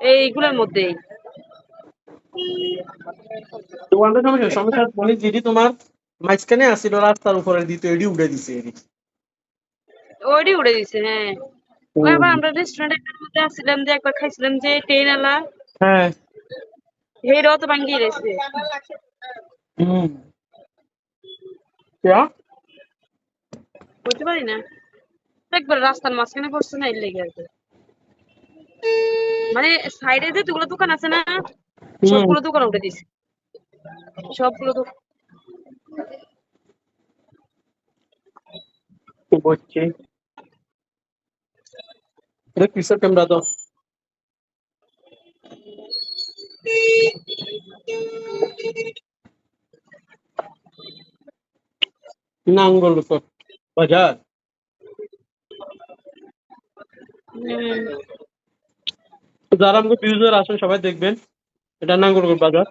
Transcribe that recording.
এইগুলোর মধ্যেই। দোকানটা সমস্যা মানে যেটি তোমার মাঝখানে আসছিল রাস্তার উপরে দিত এডি উড়ে দিছে এডি। ওইডি উড়ে দিছে, হ্যাঁ। ওই আবার আমরা রেস্টুরেন্টের মধ্যে আসছিলাম যে একবার খাইছিলাম যে ট্রেন আলা, হ্যাঁ হেরাও তো ভাঙ্গিয়ে গেছে। হুম क्या বুঝতে পারি না, একবার রাস্তার মাঝখানে পড়ছে না, এর লেগে আর কি। মানে সাইডে যে যেগুলো দোকান আছে না, হুম সবগুলো দোকান উঠে দিছে, সবগুলো দোকান। বলছি এটা কিসের ক্যামেরা তো নাঙ্গল তো বাজার যারা আমাকে ভিউজার আসেন সবাই দেখবেন এটা নাঙ্গলকোট বাজার।